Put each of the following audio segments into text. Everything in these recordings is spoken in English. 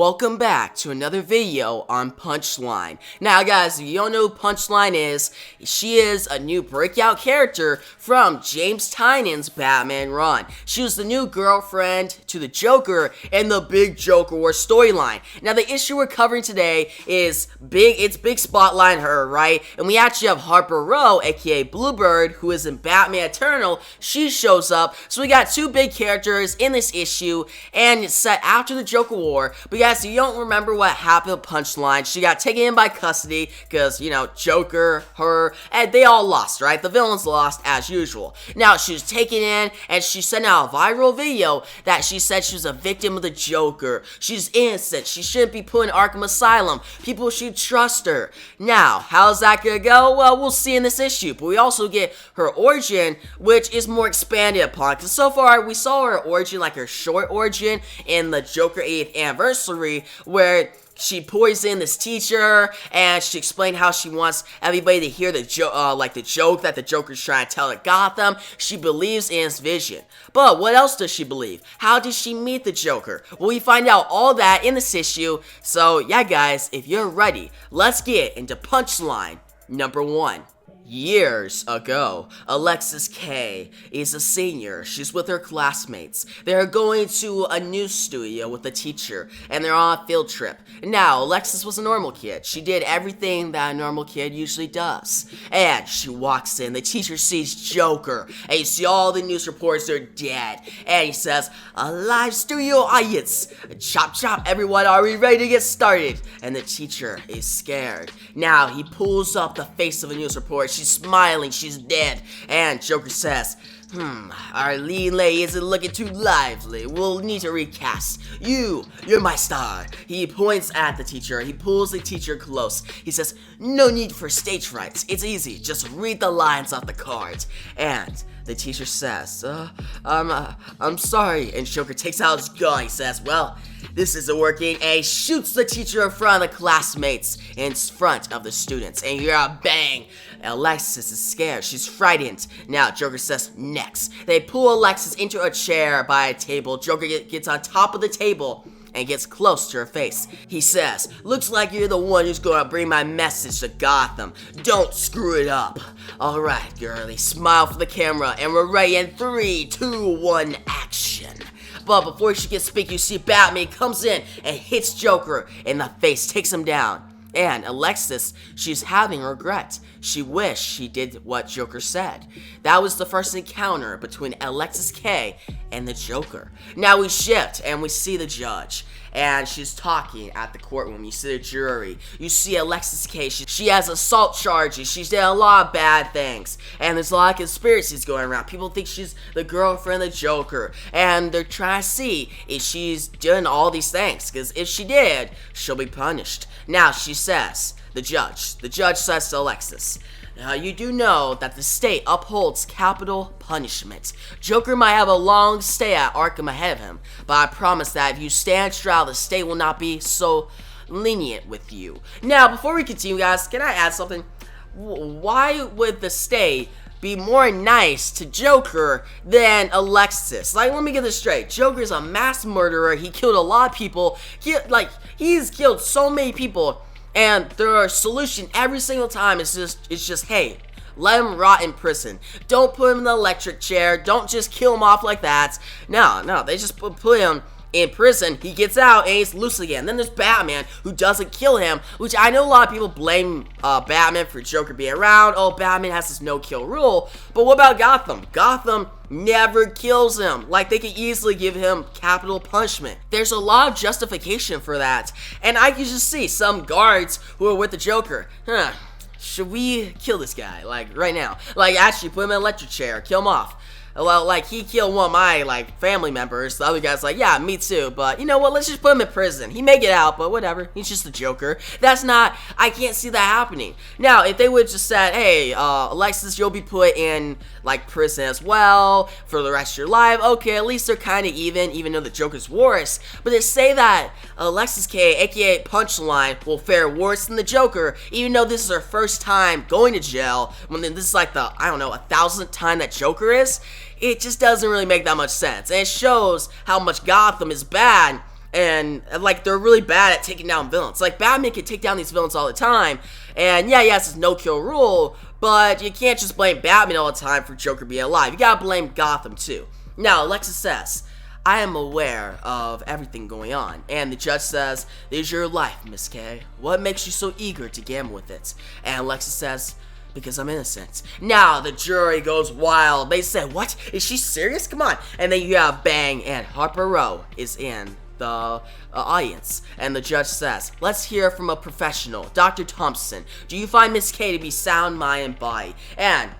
welcome back to another video on Punchline. Now guys, if you don't know who Punchline is, she is a new breakout character from James Tynion's Batman run. She was the new girlfriend to the Joker in the big Joker War storyline. Now the issue we're covering today is big spotlight on her, right? And we actually have Harper Row, aka Bluebird, who is in Batman Eternal. She shows up, so we got two big characters in this issue, and it's set after the Joker War. But guys, if you don't remember what happened with Punchline, she got taken in by custody because, you know, Joker, her, and they all lost, right? The villains lost as usual. Now, she was taken in, and she sent out a viral video that she said she was a victim of the Joker. She's innocent. She shouldn't be put in Arkham Asylum. People should trust her. Now, how's that gonna go? Well, we'll see in this issue. But we also get her origin, which is more expanded upon. Because so far, we saw her origin, like her short origin, in the Joker 8th anniversary, where she poisoned this teacher, and she explained how she wants everybody to hear the joke that the Joker's trying to tell at Gotham. She believes in his vision. But what else does she believe? How did she meet the Joker? Well, we find out all that in this issue. So yeah, guys, if you're ready, let's get into Punchline number 1. Years ago, Alexis K is a senior. She's with her classmates. They're going to a news studio with a teacher, and they're on a field trip. Now, Alexis was a normal kid. She did everything that a normal kid usually does. And she walks in. The teacher sees Joker, and you see all the news reports are dead. And he says, "A live studio audience. Chop chop, everyone. Are we ready to get started?" And the teacher is scared. Now, he pulls up the face of a news report. She's smiling, she's dead, and Joker says, our lead lady isn't looking too lively. We'll need to recast. You're my star. He points at the teacher. He pulls the teacher close. He says, "No need for stage fright. It's easy. Just read the lines off the cards." And the teacher says, I'm sorry. And Joker takes out his gun. He says, "Well, this isn't working." And he shoots the teacher in front of the classmates, in front of the students. And you hear a bang. Alexis is scared. She's frightened. Now, Joker says, "Next." They pull Alexis into a chair by a table. Joker gets on top of the table and gets close to her face. He says, "Looks like you're the one who's gonna bring my message to Gotham. Don't screw it up." "Alright, girlie." Smile for the camera, and we're ready in 3, 2, 1, action. But before she can speak, you see Batman comes in and hits Joker in the face, takes him down. And Alexis, she's having regret. She wished she did what Joker said. That was the first encounter between Alexis K and the Joker. Now we shift and we see the judge. And she's talking at the courtroom. You see the jury. You see Alexis K. She has assault charges. She's done a lot of bad things. And there's a lot of conspiracies going around. People think she's the girlfriend of the Joker. And they're trying to see if she's doing all these things. Because if she did, she'll be punished. Now she says, the judge says to Alexis, "You do know that the state upholds capital punishment. Joker might have a long stay at Arkham ahead of him, but I promise that if you stand trial, the state will not be so lenient with you." Now, before we continue, guys, can I add something? Why would the state be more nice to Joker than Alexis? Like, let me get this straight. Joker's a mass murderer. He killed a lot of people. He's killed so many people. And their solution every single time is just, hey, let him rot in prison. Don't put him in the electric chair. Don't just kill him off like that. No, they just put him in prison. He gets out and he's loose again. Then there's Batman, who doesn't kill him, which I know a lot of people blame Batman for Joker being around. Oh, Batman has this no-kill rule. But what about Gotham? Gotham never kills him. Like, they could easily give him capital punishment. There's a lot of justification for that. And I can just see some guards who are with the Joker. Should we kill this guy? Like, right now. Like, actually, put him in an electric chair. Kill him off. Well, like, he killed one of my, family members. The other guy's like, "Yeah, me too. But, you know what? Let's just put him in prison. He may get out, but whatever. He's just the Joker." I can't see that happening. Now, if they would just said, "Hey, Alexis, you'll be put in, prison as well for the rest of your life." Okay, at least they're kind of even though the Joker's worse. But to say that Alexis K, aka Punchline, will fare worse than the Joker, even though this is her first time going to jail, when this is the, 1,000th time that Joker is, it just doesn't really make that much sense. And it shows how much Gotham is bad And like they're really bad at taking down villains. Like Batman can take down these villains all the time, and yeah, yes, it's no kill rule, but you can't just blame Batman all the time for Joker being alive. You gotta blame Gotham too. Now Alexis says, I am aware of everything going on. And the judge says, this is your life, Miss K. What makes you so eager to gamble with it? And Alexis says, because I'm innocent. Now the jury goes wild. They say, what? Is she serious? Come on. And then you have Bang, and Harper Row is in the audience. And the judge says, let's hear from a professional. Dr. Thompson, do you find Miss K to be sound mind and body? And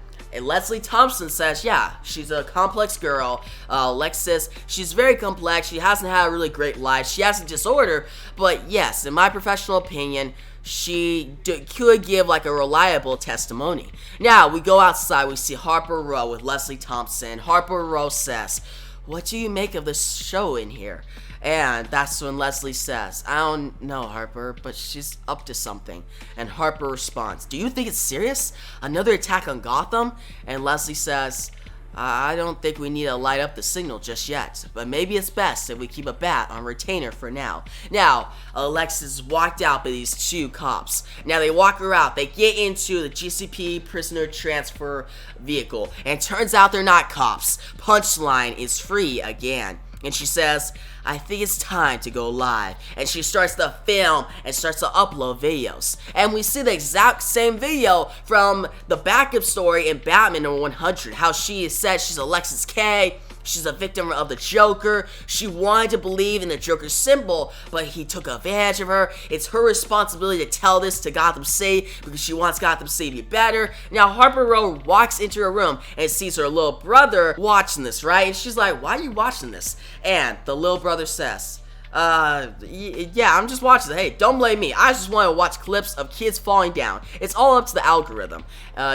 Leslie Thompson says, yeah, she's a complex girl. Alexis, she's very complex. She hasn't had a really great life. She has a disorder, but yes, in my professional opinion, she could give like a reliable testimony. Now, we go outside. We see Harper Row with Leslie Thompson. Harper Row says, what do you make of this show in here? And that's when Leslie says, I don't know, Harper, but she's up to something. And Harper responds, do you think it's serious? Another attack on Gotham? And Leslie says, I don't think we need to light up the signal just yet, but maybe it's best if we keep a bat on retainer for now. Now, Alexis walked out by these two cops. Now they walk her out. They get into the GCP prisoner transfer vehicle, and turns out they're not cops. Punchline is free again. And she says, I think it's time to go live. And she starts to film and starts to upload videos. And we see the exact same video from the backup story in Batman number 100. How she said she's Alexis K. She's a victim of the Joker. She wanted to believe in the Joker's symbol, but he took advantage of her. It's her responsibility to tell this to Gotham City because she wants Gotham City to be better. Now, Harper Row walks into her room and sees her little brother watching this, right? And she's like, why are you watching this? And the little brother says, yeah, I'm just watching it. Hey, don't blame me. I just want to watch clips of kids falling down. It's all up to the algorithm.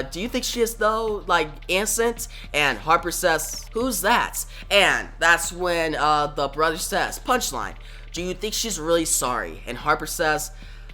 Do you think she is, though, like, innocent? And Harper says, who's that? And that's when, the brother says, Punchline, do you think she's really sorry? And Harper says,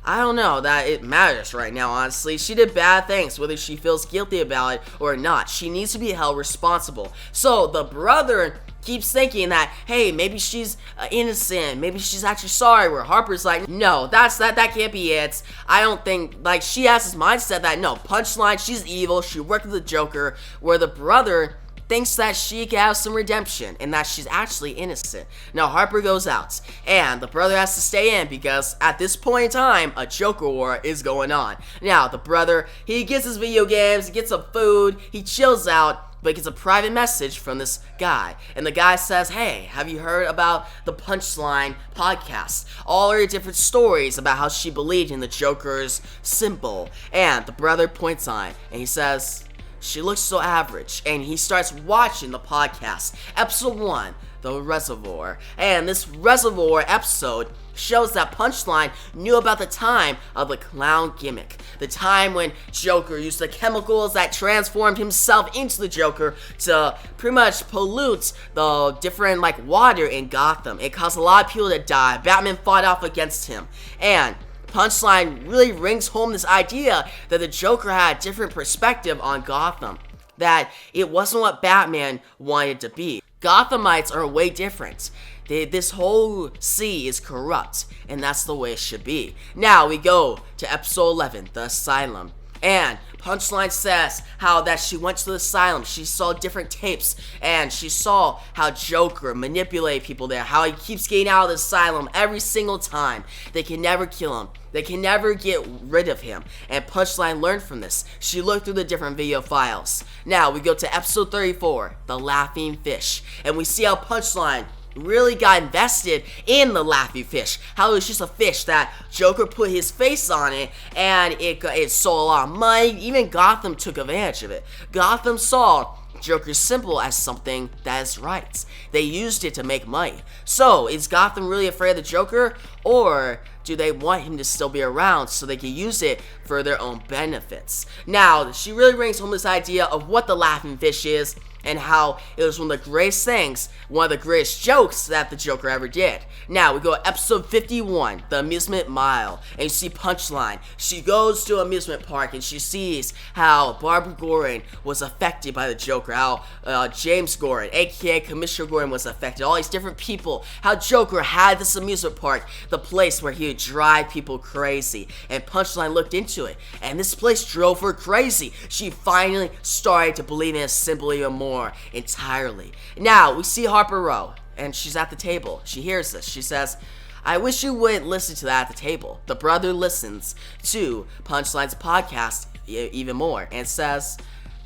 I don't know that it matters right now, honestly. She did bad things, whether she feels guilty about it or not. She needs to be held responsible. So, the brother keeps thinking that, hey, maybe she's innocent, maybe she's actually sorry, where Harper's like, no, that can't be it. I don't think, like, she has this mindset that, no, Punchline, she's evil, she worked with the Joker, where the brother thinks that she can have some redemption and that she's actually innocent. Now, Harper goes out, and the brother has to stay in because at this point in time, a Joker war is going on. Now, the brother, he gets his video games, he gets some food, he chills out, but he gets a private message from this guy. And the guy says, hey, have you heard about the Punchline podcast? All her different stories about how she believed in the Joker's symbol. And the brother points on it, and he says, she looks so average. And he starts watching the podcast. Episode 1, The Reservoir. And this Reservoir episode shows that Punchline knew about the time of the clown gimmick. The time when Joker used the chemicals that transformed himself into the Joker to pretty much pollute the different, like, water in Gotham. It caused a lot of people to die. Batman fought off against him. And Punchline really rings home this idea that the Joker had a different perspective on Gotham. That it wasn't what Batman wanted to be. Gothamites are way different. This whole city is corrupt, and that's the way it should be. Now we go to episode 11, The Asylum. And Punchline says how that she went to the asylum, she saw different tapes, and she saw how Joker manipulated people there, how he keeps getting out of the asylum every single time. They can never kill him. They can never get rid of him. And Punchline learned from this. She looked through the different video files. Now we go to episode 34, The Laughing Fish. And we see how Punchline really got invested in the Laffy fish. How it was just a fish that Joker put his face on it, and it sold a lot of money. Even Gotham took advantage of it. Gotham saw Joker's symbol as something that is right. They used it to make money. So, is Gotham really afraid of the Joker? Or do they want him to still be around so they can use it for their own benefits? Now, she really brings home this idea of what the laughing fish is. and how it was one of the greatest things, one of the greatest jokes that the Joker ever did. Now, we go to episode 51, The Amusement Mile, and you see Punchline. She goes to an amusement park, and she sees how Barbara Gordon was affected by the Joker, how James Gordon, aka Commissioner Gordon, was affected, all these different people, how Joker had this amusement park, the place where he would drive people crazy, and Punchline looked into it, and this place drove her crazy. She finally started to believe in it simply even more entirely. Now, we see Harper Row, and she's at the table. She hears this. She says, I wish you wouldn't listen to that at the table. The brother listens to Punchline's podcast even more and says,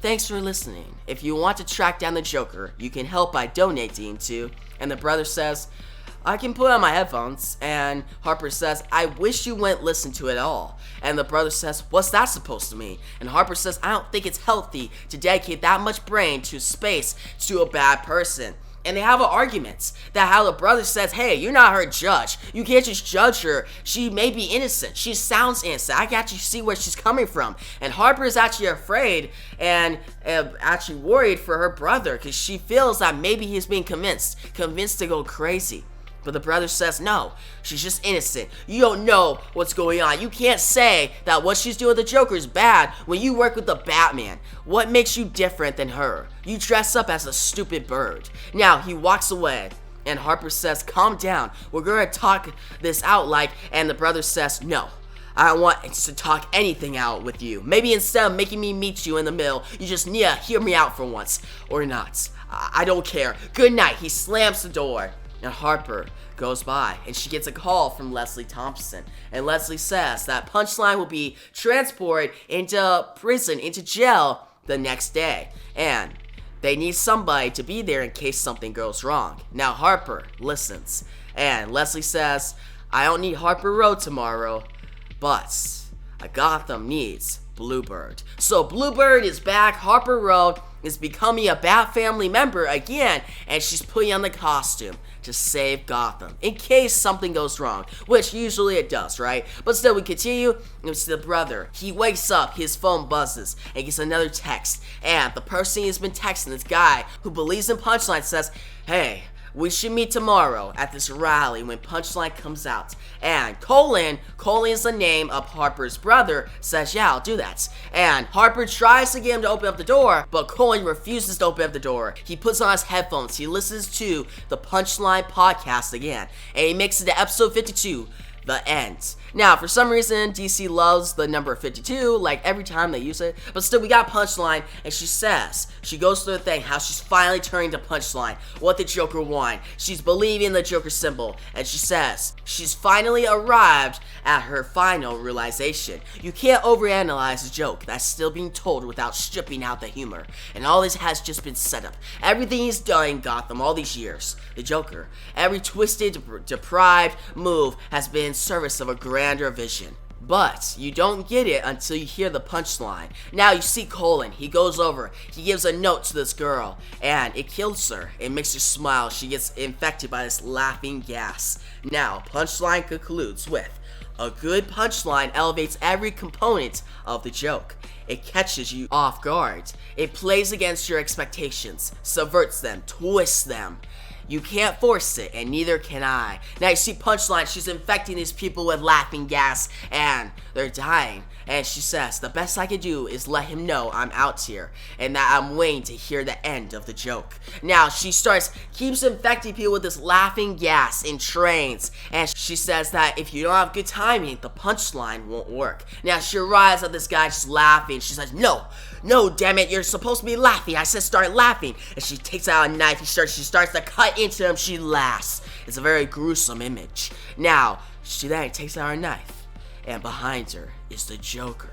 thanks for listening. If you want to track down the Joker, you can help by donating to, and the brother says, I can put on my headphones, and Harper says, I wish you wouldn't listen to it at all. And the brother says, what's that supposed to mean? And Harper says, I don't think it's healthy to dedicate that much brain to space to a bad person. And they have an argument that how the brother says, hey, you're not her judge. You can't just judge her. She may be innocent. She sounds innocent. I can actually see where she's coming from. And Harper is actually afraid and actually worried for her brother because she feels that maybe he's being convinced to go crazy. But the brother says, no, she's just innocent. You don't know what's going on. You can't say that what she's doing with the Joker is bad when you work with the Batman. What makes you different than her? You dress up as a stupid bird. Now, he walks away, and Harper says, calm down. We're going to talk this out and the brother says, no. I don't want to talk anything out with you. Maybe instead of making me meet you in the middle, you just need to hear me out for once. Or not. I don't care. Good night. He slams the door. And Harper goes by, and she gets a call from Leslie Thompson. And Leslie says that Punchline will be transported into prison, into jail, the next day. And they need somebody to be there in case something goes wrong. Now Harper listens, and Leslie says, I don't need Harper Road tomorrow, but Gotham needs Bluebird. So Bluebird is back. Harper Road is becoming a Bat family member again, and she's putting on the costume to save Gotham in case something goes wrong, which usually it does, right? But still, we continue, and we see the brother. He wakes up, his phone buzzes, and gets another text, and the person he's been texting, this guy who believes in Punchline, says, hey, we should meet tomorrow at this rally when Punchline comes out. And Colin is the name of Harper's brother, says, yeah, I'll do that. And Harper tries to get him to open up the door, but Colin refuses to open up the door. He puts on his headphones, he listens to the Punchline podcast again, and he makes it to episode 52, The End. Now, for some reason, DC loves the number 52, every time they use it. But still, we got Punchline, and she goes through the thing, how she's finally turning to Punchline, what the Joker wanted. She's believing the Joker symbol, and she says she's finally arrived at her final realization. You can't overanalyze a joke that's still being told without stripping out the humor. And all this has just been set up. Everything he's done in Gotham all these years, the Joker, every twisted, deprived move has been in service of a grander vision. But you don't get it until you hear the punchline. Now you see Colin, he goes over, he gives a note to this girl, and it kills her. It makes her smile. She gets infected by this laughing gas. Now, Punchline concludes with, a good punchline elevates every component of the joke. It catches you off guard. It plays against your expectations, subverts them, twists them. You can't force it, and neither can I. Now you see Punchline, she's infecting these people with laughing gas, and they're dying. And she says, the best I can do is let him know I'm out here, and that I'm waiting to hear the end of the joke. Now she keeps infecting people with this laughing gas in trains, and she says that if you don't have good timing, the punchline won't work. Now she arrives at this guy just laughing. She says, no, damn it, you're supposed to be laughing. I said start laughing. And she takes out a knife. She starts to cut into him. She laughs. It's a very gruesome image. Now, she then takes out her knife, and behind her is the Joker.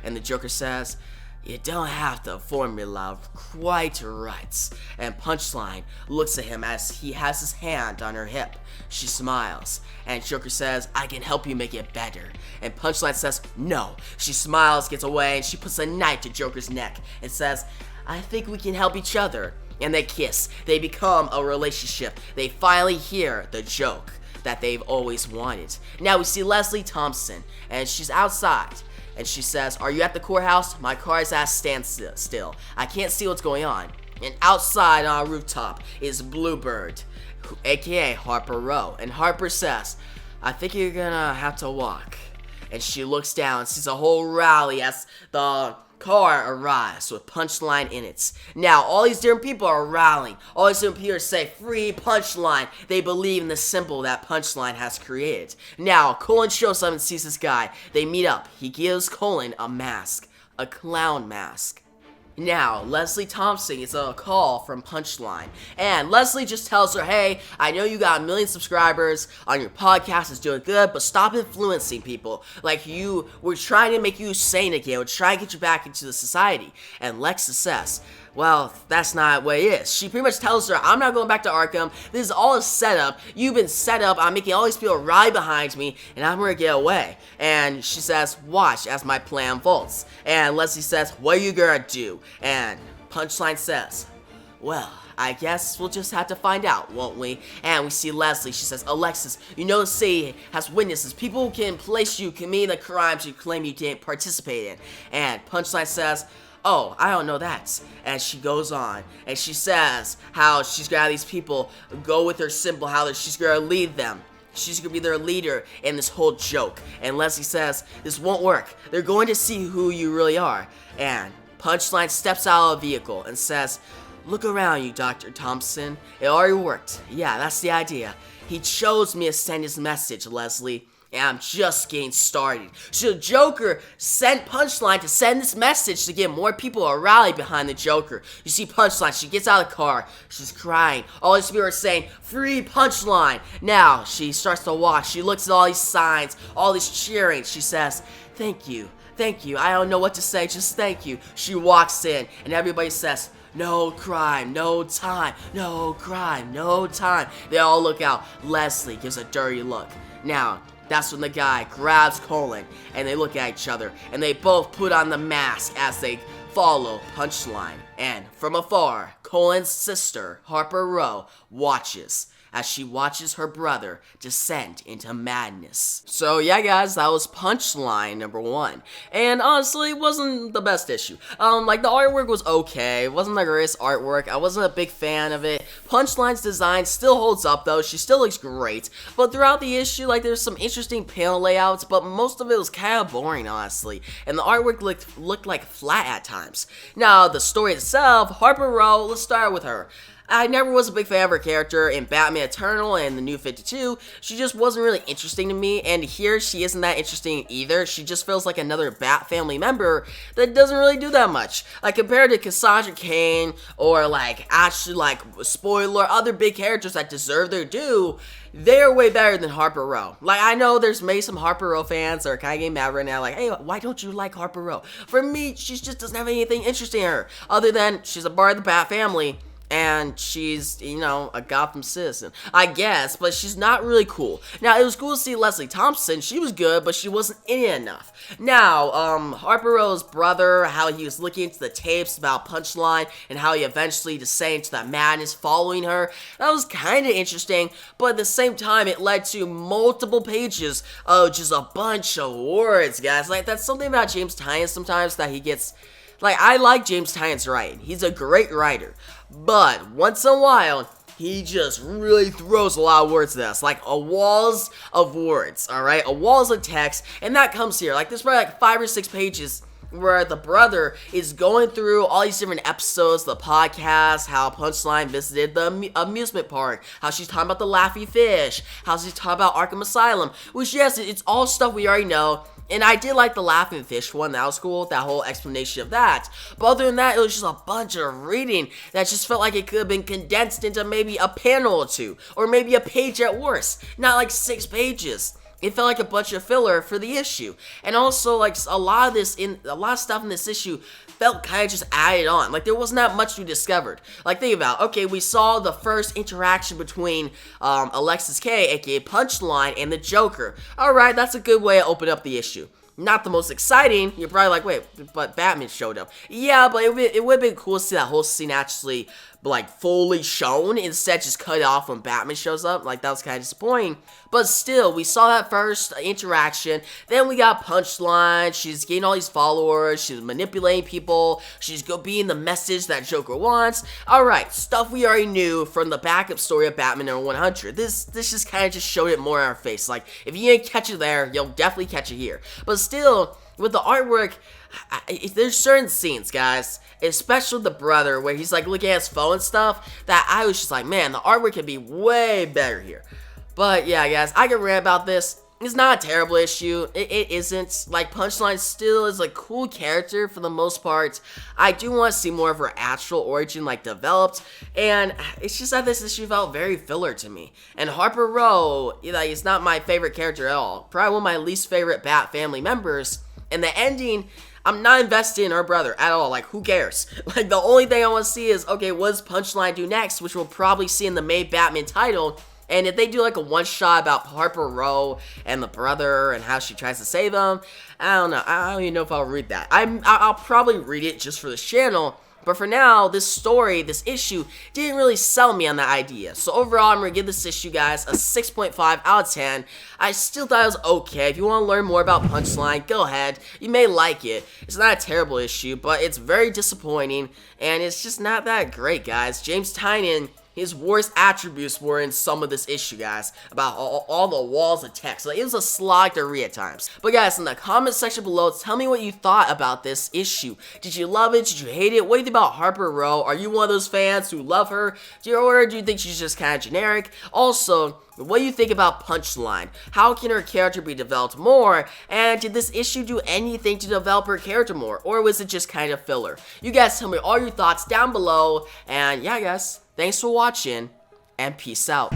And the Joker says, you don't have the formula quite right. And Punchline looks at him as he has his hand on her hip. She smiles, and Joker says, I can help you make it better. And Punchline says, no. She smiles, gets away, and she puts a knife to Joker's neck and says, I think we can help each other. And they kiss. They become a relationship. They finally hear the joke that they've always wanted. Now we see Leslie Thompson, and she's outside. And she says, are you at the courthouse? My car is at a standstill. I can't see what's going on. And outside on a rooftop is Bluebird, aka Harper Row. And Harper says, I think you're gonna have to walk. And she looks down and sees a whole rally as the car arrives with Punchline in it. Now, all these different people are rallying. All these different people say, free Punchline. They believe in the symbol that Punchline has created. Now, Colin shows up and sees this guy. They meet up. He gives Colin a mask. A clown mask. Now, Leslie Thompson gets a call from Punchline, and Leslie just tells her, hey, I know you got 1 million subscribers on your podcast, is doing good, but stop influencing people. Like, we're trying to make you sane again, we're trying to get you back into the society. And Lexa says, well, that's not what it is. She pretty much tells her, I'm not going back to Arkham. This is all a setup. You've been set up. I'm making all these people ride behind me, and I'm going to get away. And she says, watch as my plan unfolds. And Leslie says, what are you going to do? And Punchline says, well, I guess we'll just have to find out, won't we? And we see Leslie. She says, Alexis, you know the city has witnesses. People can place you committing the crimes you claim you didn't participate in. And Punchline says, oh, I don't know that. And she goes on, and she says how she's gonna have these people go with her symbol, how she's gonna lead them. She's gonna be their leader in this whole joke. And Leslie says, this won't work. They're going to see who you really are. And Punchline steps out of the vehicle and says, look around you, Dr. Thompson. It already worked. Yeah, that's the idea. He chose me to send his message, Leslie. And I'm just getting started. So the Joker sent Punchline to send this message to get more people to rally behind the Joker. You see Punchline, she gets out of the car, she's crying. All these people are saying, free Punchline. Now, she starts to walk, she looks at all these signs, all this cheering. She says, thank you, I don't know what to say, just thank you. She walks in, and everybody says, no crime, no time, no crime, no time. They all look out. Leslie gives a dirty look. Now, that's when the guy grabs Colin, and they look at each other, and they both put on the mask as they follow Punchline. And from afar, Colin's sister, Harper Row, watches as she watches her brother descend into madness. So yeah, guys, that was Punchline #1. And honestly, it wasn't the best issue. Like, the artwork was okay. It wasn't the greatest artwork. I wasn't a big fan of it. Punchline's design still holds up, though. She still looks great. But throughout the issue, like, there's some interesting panel layouts, but most of it was kind of boring, honestly. And the artwork looked like flat at times. Now, the story itself, Harper Row, let's start with her. I never was a big fan of her character in Batman Eternal and the New 52. She just wasn't really interesting to me, and here she isn't that interesting either. She just feels like another Bat family member that doesn't really do that much. Like, compared to Cassandra Cain or, like, actually, like, spoiler, other big characters that deserve their due, they're way better than Harper Row. Like, I know there's maybe some Harper Row fans that are kind of getting mad right now, like, hey, why don't you like Harper Row? For me, she just doesn't have anything interesting in her, other than she's a part of the Bat family. And she's, you know, a Gotham citizen, I guess, but she's not really cool. Now, it was cool to see Leslie Thompson. She was good, but she wasn't in it enough. Now, Harper Row's brother, how he was looking into the tapes about Punchline and how he eventually descended into that madness following her, that was kind of interesting, but at the same time, it led to multiple pages of just a bunch of words, guys. Like, that's something about James Tynion sometimes that he gets. Like, I like James Tynion's writing. He's a great writer. But once in a while, he just really throws a lot of words at us. Like, a walls of words, alright? A walls of text. And that comes here. Like, there's probably like 5 or 6 pages where the brother is going through all these different episodes of the podcast, how Punchline visited the amusement park, how she's talking about the Laffy Fish, how she's talking about Arkham Asylum, which, yes, it's all stuff we already know. And I did like the Laughing Fish one, that was cool, that whole explanation of that. But other than that, it was just a bunch of reading that just felt like it could have been condensed into maybe a panel or two, or maybe a page at worst, not like 6 pages. It felt like a bunch of filler for the issue. And also, like, a lot of stuff in this issue felt kind of just added on. Like, there wasn't that much we discovered. Like, think about, okay, we saw the first interaction between Alexis K, aka Punchline, and the Joker. Alright, that's a good way to open up the issue. not the most exciting. You're probably like, wait, but Batman showed up. Yeah, but it would have been cool to see that whole scene actually, like, fully shown, instead just cut off when Batman shows up. Like, that was kind of disappointing. But still, we saw that first interaction. Then we got Punchline. She's getting all these followers. She's manipulating people. She's being the message that Joker wants. Alright, stuff we already knew from the backup story of Batman number 100. This just kind of just showed it more in our face. Like, if you didn't catch it there, you'll definitely catch it here. But still, with the artwork, there's certain scenes, guys, especially with the brother, where he's like looking at his phone and stuff, that I was just like, man, the artwork could be way better here. But yeah, guys, I can rant about this. It's not a terrible issue. It isn't. Like, Punchline still is a cool character for the most part. I do want to see more of her actual origin, like, developed. And it's just that this issue felt very filler to me. And Harper Row, like, is not my favorite character at all. Probably one of my least favorite Bat family members. And the ending, I'm not invested in her brother at all. Like, who cares? Like, the only thing I want to see is, okay, what does Punchline do next? Which we'll probably see in the May Batman title. And if they do like a one-shot about Harper Row and the brother and how she tries to save him, I don't know. I don't even know if I'll read that. I'll probably read it just for this channel. But for now, this story, this issue, didn't really sell me on the idea. So overall, I'm going to give this issue, guys, a 6.5 out of 10. I still thought it was okay. If you want to learn more about Punchline, go ahead. You may like it. It's not a terrible issue, but it's very disappointing. And it's just not that great, guys. James Tynion, his worst attributes were in some of this issue, guys, about all the walls of text. Like, it was a slog to read at times. But guys, in the comment section below, tell me what you thought about this issue. Did you love it? Did you hate it? What do you think about Harper Row? Are you one of those fans who love her? Or do you think she's just kind of generic? Also, what do you think about Punchline? How can her character be developed more? And did this issue do anything to develop her character more? Or was it just kind of filler? You guys tell me all your thoughts down below. And yeah, guys, thanks for watching, and peace out.